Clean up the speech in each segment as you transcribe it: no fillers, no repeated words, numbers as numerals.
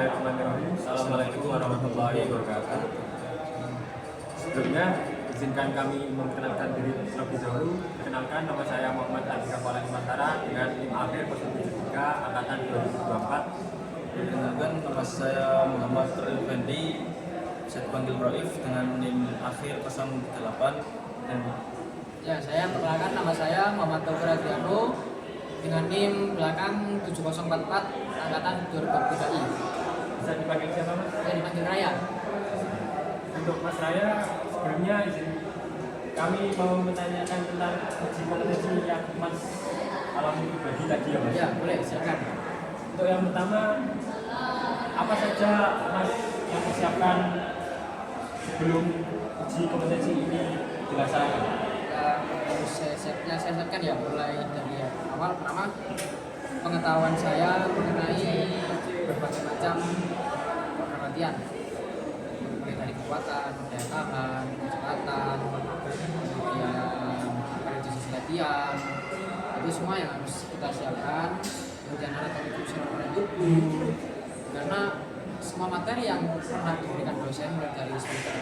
Bismillahirrahmanirrahim. Assalamualaikum warahmatullahi wabarakatuh. Sebelumnya izinkan kami memperkenalkan diri terlebih dahulu. Perkenalkan, nama saya Muhammad Andika Falani Mantara dengan NIM akhir 073 angkatan 2024. Perkenalkan, nama saya Muhammad Teril Fendi, saya dipanggil Raif dengan NIM akhir 038. Dan Ya, saya perkenalkan, nama saya Muhammad Taufir Adriano dengan NIM belakang 7044 angkatan 2023. Bisa dipanggil siapa, Mas? Saya dipanggil Raya. Untuk Mas Raya, sebelumnya izin kami mau menanyakan tentang uji kompetensi yang Mas alami pribadi tadi ya, Mas? Ya, boleh, silakan. Untuk yang pertama, apa saja Mas yang persiapkan sebelum uji kompetensi ini dilaksanakan? Saya siapkan ya, mulai dari awal. Pertama, pengetahuan saya mengenai berbagai macam program latihan, mulai dari kekuatan, daya tahan, kecepatan, kemudian periodisasi latihan, itu semua yang harus kita siapkan. Kemudian anatomi fungsional tubuh, karena semua materi yang pernah diberikan dosen mulai dari semester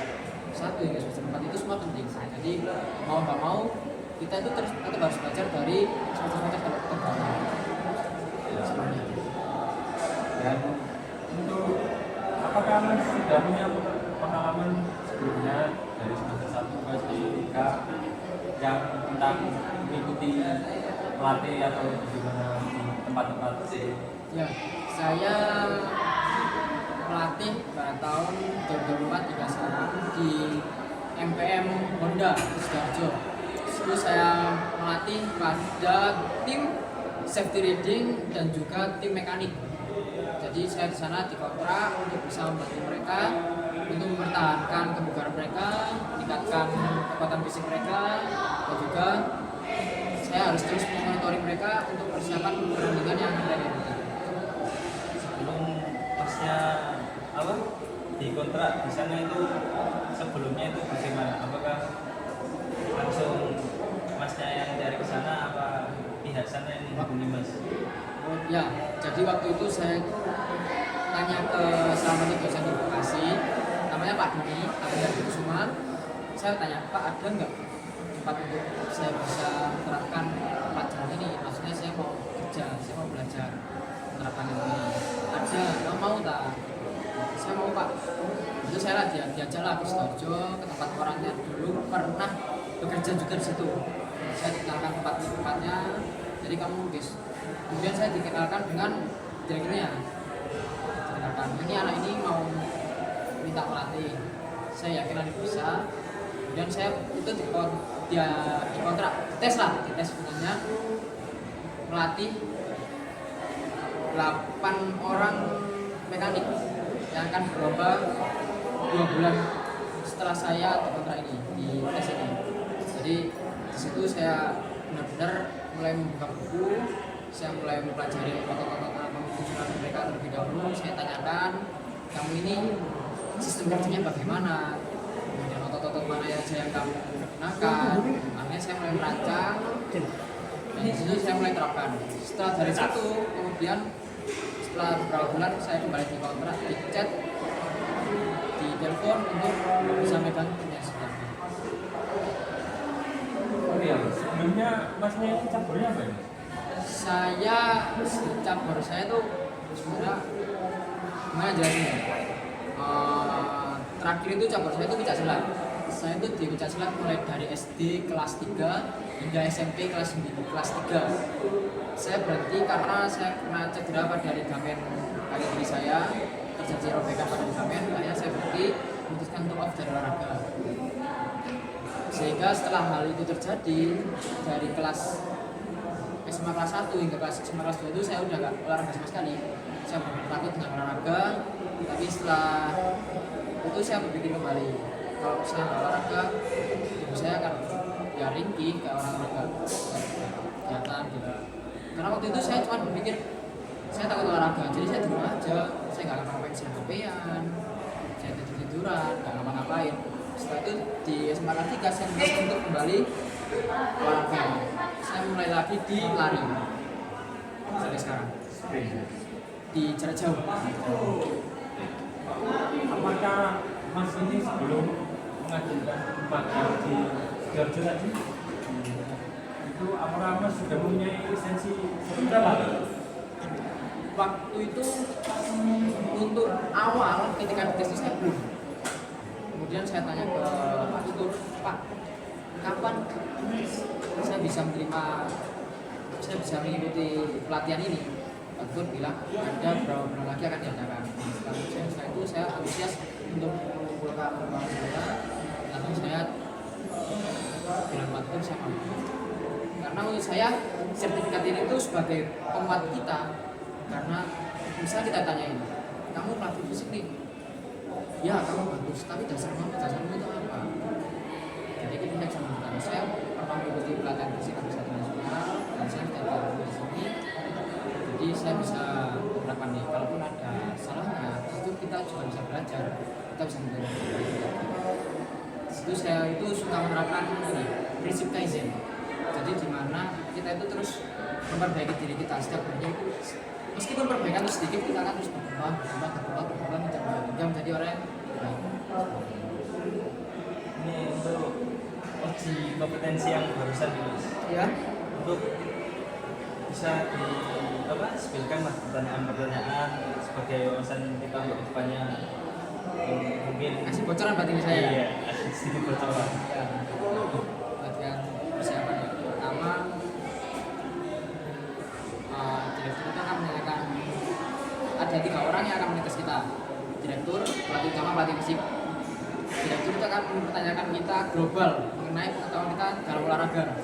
1 hingga semester 4 itu semua penting. Jadi mau nggak mau kita itu terus tetap harus belajar dari semester terbawah. Sebenarnya. Dan untuk apakah Mas sudah punya pengalaman sebelumnya dari semester 1 ke semester 3 yang tentang mengikuti pelatih atau bagaimana di tempat-tempat? Ya, saya melatih pada tahun 2004 hingga sekarang di MPM Honda di Sidoarjo. Itu saya melatih pada tim safety riding dan juga tim mekanik. Jadi saya di sana dikontrak untuk bisa membantu mereka untuk mempertahankan kebugaran mereka, meningkatkan kekuatan fisik mereka, dan juga saya harus terus memonitori mereka untuk persiapan pertandingan yang akan datang. sebelum masnya di kontrak di sana itu, sebelumnya itu bagaimana? Apakah langsung masnya yang dari ke sana, apa pihak sana yang menghubungi mas? Ya, jadi waktu itu saya tanya ke salah satu dosen di Bekasi, namanya Pak Dini, Abdul Kusuma. Saya tanya, Pak, ada nggak tempat untuk saya bisa menerapkan pelajaran ini? Maksudnya saya mau kerja, saya mau belajar menerapkan ini. Ada, kamu mau tak? Saya mau, Pak. Itu saya diajaklah ke Sidoarjo, ke tempat orangnya dulu pernah bekerja juga di situ. Saya dikenalkan tempatnya, jadi kamu guys. Kemudian saya dikenalkan dengan direkturnya. Dikenalkan, ini anak ini mau minta melatih. Saya yakin ada bisa. Kemudian saya itu dikontrak, dites sebenarnya melatih 8 orang mekanik yang akan berlomba 2 bulan setelah saya dikontrak ini di tes ini. Jadi di situ saya benar-benar mulai membuka buku, saya mulai mempelajari otot-otot anatomi fungsional mereka terlebih dahulu. Saya tanyakan, kamu ini sistem kerjanya bagaimana, kemudian otot-otot mana saja yang kamu gunakan. Akhirnya saya mulai merancang, dan di situ saya mulai terapkan. Setelah dari situ, kemudian setelah beberapa bulan saya kembali di kontrak, di chat, di telepon untuk bisa megang timnya sebenarnya. Oh iya, sebelumnya Masnya ini caburnya apa ya? Saya cabur saya tuh sebenarnya gimana jelasinnya? Terakhir itu cabur saya itu pencaksilat. Saya itu di pencaksilat mulai dari SD kelas 3 hingga SMP kelas 3. Saya berhenti karena saya kena cedera pada ligamen kaki kiri saya, terjadi robekan pada ligamen. Akhirnya saya berhenti, memutuskan untuk off dari olahraga. Sehingga setelah hal itu terjadi, dari kelas SMA kelas 1 hingga kelas SMA kelas 2 itu saya udah gak olahraga sama sekali. Saya benar takut dengan olahraga, tapi setelah itu saya berpikir kembali, kalau saya nggak olahraga, tubuh saya akan ya ringkih kayak orang olahraga, kelihatan gitu. Karena waktu itu saya cuma berpikir, saya takut olahraga, jadi saya di rumah aja, saya nggak ngapa-ngapain, saya HP-an, saya tidur-tiduran, nggak ngapa-ngapain. Setelah itu di SMA kelas 3 saya memutuskan untuk kembali olahraga. Saya mulai lagi di lari sampai sekarang di jarak jauh. magang di Sidoarjo tadi itu apakah Mas sudah mempunyai lisensi sementara? Waktu itu untuk awal ketika tes saya belum. Kemudian saya tanya ke Pak Tutur, Pak, kapan saya bisa mengikuti pelatihan ini? Pak Tutur bilang ada berapa bulan lagi akan diadakan. Setelah itu saya antusias untuk mengumpulkan uang saya, lalu saya bulan Pak Tutur saya mampu. Karena menurut saya sertifikat ini itu sebagai penguat kita. Karena misalnya kita tanyain, kamu pelatih fisik nih, ya kamu bagus, tapi dasarmu itu apa? Jadi kita bisa menentukan. Saya pernah mengikuti pelatihan fisik satu nasional dan saya tidak di sini. Jadi saya bisa menerapkan nih, kalaupun ada salahnya, itu kita juga bisa belajar, kita bisa menentukan. Itu saya itu suka menerapkan ini, prinsip Kaizen. Jadi di mana kita itu terus memperbaiki diri kita setiap harinya itu. Meskipun perbaikan itu sedikit, kita akan terus berkembang menjadi orang yang baik. Ini untuk uji kompetensi yang barusan ini, Mas. Ya. Untuk bisa spillkan Mas pertanyaan-pertanyaan sebagai wawasan kita untuk depannya, mungkin Kasih bocoran berarti ini saya. Iya, kasih sedikit bocoran. Ya. Latihan persiapan yang pertama. Direktur itu akan menanyakan, ada 3 orang yang akan menetes kita, direktur, pelatih utama, pelatih fisik. Direktur itu akan mempertanyakan kita global mengenai pengetahuan kita dalam olahraga.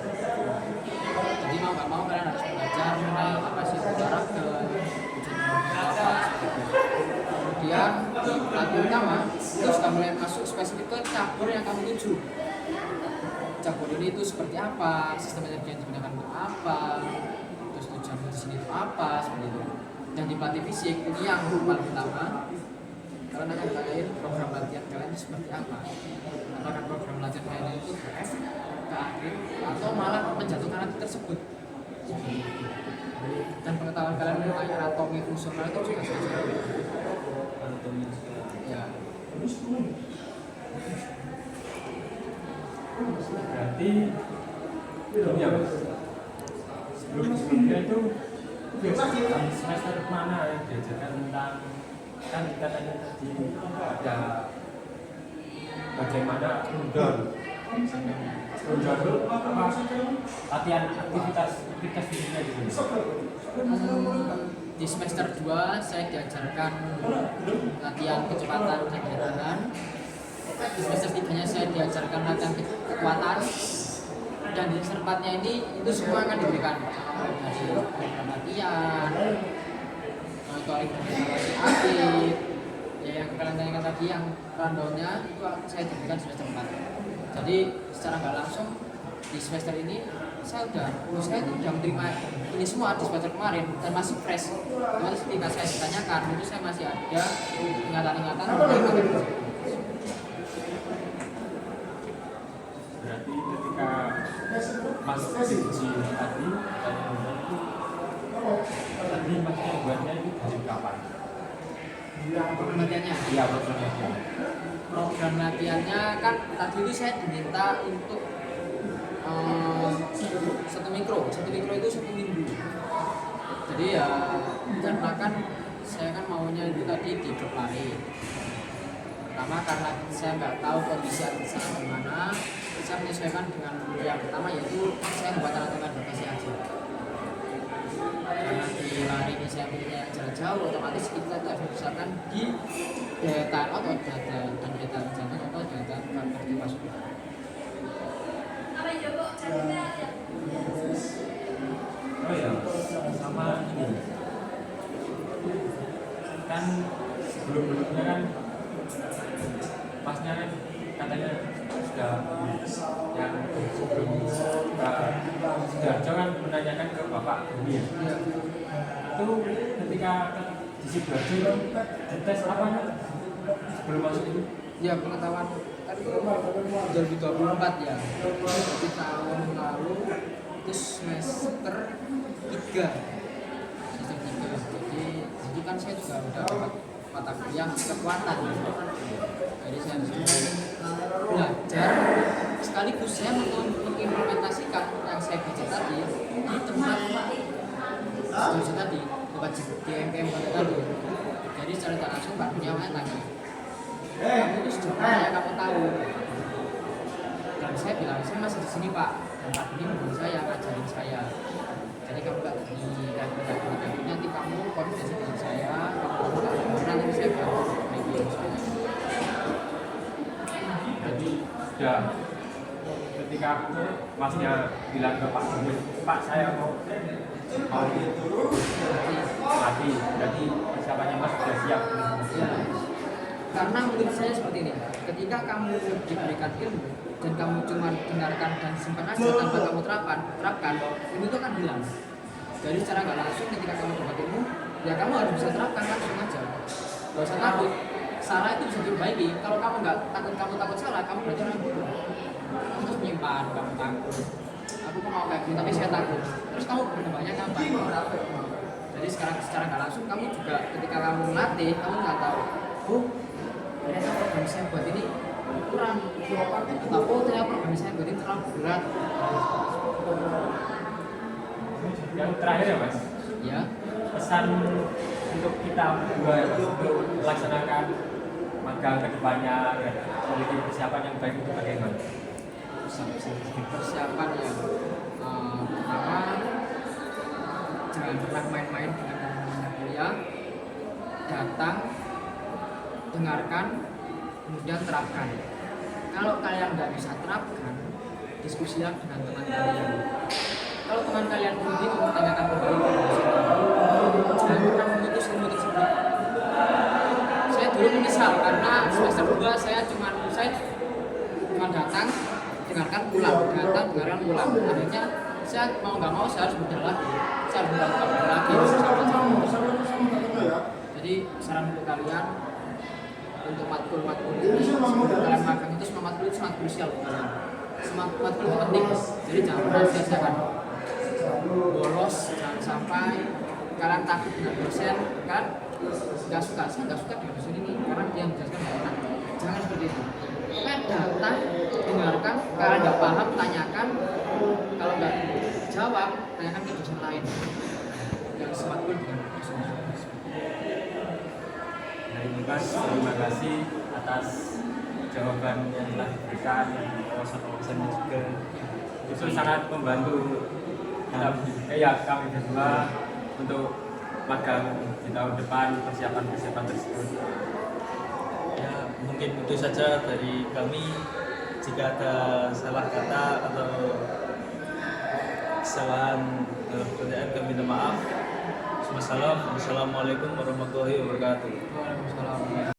Jadi mau nggak mau kalian harus belajar mengenai apa sih olahraga, apa seperti itu. Kemudian di pelatih utama itu sudah mulai masuk spesifik ke cabur yang kamu tuju. Cabur ini itu seperti apa, sistem energi yang digunakan untuk apa, terus tujuan di sini itu apa, seperti itu. Dan di pelatih fisik ini yang paling utama, kalian akan tanyain program latihan kalian itu seperti apa. Apakah program latihan kalian itu berefek ke atlet atau malah menjatuhkan atlet tersebut. Dan pengetahuan kalian mengenai anatomi fungsional itu juga sangat Anatomi. ya. Berarti ya Mas, sebelumnya itu di semester mana yang diajarkan tentang, kan kita tadi ada bagaimana latihan aktivitas fisiknya di sini. Di semester 2 saya diajarkan latihan kecepatan dan gerakan. Di semester 3-nya saya diajarkan latihan kekuatan. Dan di semester 4-nya ini itu semua akan diberikan dari program latihan, monitoring evaluasi atlet, ya yang kalian tanyakan tadi yang rundown-nya itu saya diberikan semester 4. Jadi secara nggak langsung di semester ini saya udah menerima ini semua di semester kemarin dan masih fresh. Terus ketika saya ditanyakan itu saya masih ada ingatan-ingatan mengenai Berarti ketika Mas uji tadi Masnya buatnya itu dari kapan? program latihannya. Iya, program latihan. Program latihannya kan tadi itu saya diminta untuk 1 mikro itu 1 minggu. Jadi ya karena kan saya kan maunya itu tadi di grup lari. Pertama karena saya nggak tahu kondisi atlet saya gimana, saya menyesuaikan dengan yang pertama yaitu saya buat alat adaptasi aja. Karena di lari ini saya pilihnya yang jarak jauh, otomatis kita tidak misalkan di data atau data dan data jantung atau data kardiovaskular. Oh ya, sama ini kan sebelum-sebelumnya kan Masnya kan katanya sudah yang sebelum Sidoarjo kan menanyakan ke Bapak Bumi ya. Itu ketika di Sidoarjo itu dites apa sebelum masuk itu? Ya pengetahuan kan 2024 ya. Jadi tahun lalu itu semester 3. Jadi kan saya juga udah dapat mata kuliah kekuatan. Jadi saya harus belajar sekaligus saya mengimplementasikan yang saya baca tadi itu terhadap studi tadi bukan di MPM tadi. Jadi secara tak langsung Pak Dunia tanya, kamu itu sejauh mana kamu tahu? Dan saya bilang, saya masih di sini Pak, dan Pak Dunia memberi saya, ngajarin saya. Jadi kamu gak gini, nanti kamu koordinasi dengan saya, kamu nanti saya bilang review saya. Jadi sudah ketika masnya bilang ke Pak Dunia, Pak saya mau mati, berarti persiapannya Mas sudah siap. Ya. Karena menurut saya seperti ini, ketika kamu diberikan ilmu dan kamu cuma dengarkan dan simpan aja tanpa kamu terapkan, ilmu itu akan hilang. Jadi secara nggak langsung ketika kamu dapat ilmu, ya kamu harus bisa terapkan langsung aja. Gak usah takut. Salah itu bisa diperbaiki. Kalau kamu nggak takut salah, kamu berarti orang bodoh. Kamu terus menyimpan, kamu takut. Aku mau kayak gini, tapi saya takut. Terus kamu berkembangnya gampang. Jadi sekarang secara nggak langsung kamu juga ketika kamu melatih, kamu nggak tahu, oh ternyata program saya buat ini kurang, atau oh ternyata program saya buat ini terlalu berat. Yang terakhir ya Mas, Ya, pesan untuk kita berdua ya Mas, untuk melaksanakan magang ke depannya dan memiliki persiapan yang baik itu bagaimana? persiapan yang pertama jangan pernah main-main dengan teman-teman kuliah, datang, dengarkan, kemudian terapkan. Kalau kalian nggak bisa terapkan, diskusilah dengan teman kalian. Kalau teman kalian belum bingung, tanyakan kembali ke dosen. Jangan pernah memutus ilmu tersebut. Saya dulu menyesal karena semester 2 saya cuma datang, dengarkan pulang, dengarkan pulang. Akhirnya saya mau nggak mau saya harus belajar lagi, saya harus belajar lagi Jadi saran untuk kalian untuk matkul-matkul ini sebelum kalian magang itu semua matkul itu sangat krusial untuk kalian. Semua matkul itu penting, jadi jangan pernah sia-siakan. Bolos, jangan sampai kalian takut dengan dosen, kalian nggak suka, saya nggak suka dengan dosen ini karena dia menjelaskan nggak enak. Jangan seperti itu. Datang, dengarkan, kalian nggak paham, tanyakan. Kalau nggak jawab, tanyakan ke dosen lain. Yang sematkul dengan dosen. Mas, terima kasih atas jawaban yang telah diberikan, wawasan-wawasannya juga. Itu sangat membantu kami berdua untuk magang di tahun depan, persiapan tersebut. Ya, mungkin itu saja dari kami. Jika ada salah kata atau kesalahan dalam pekerjaan, kami minta maaf. Wassalamualaikum warahmatullahi wabarakatuh. Waalaikumsalam.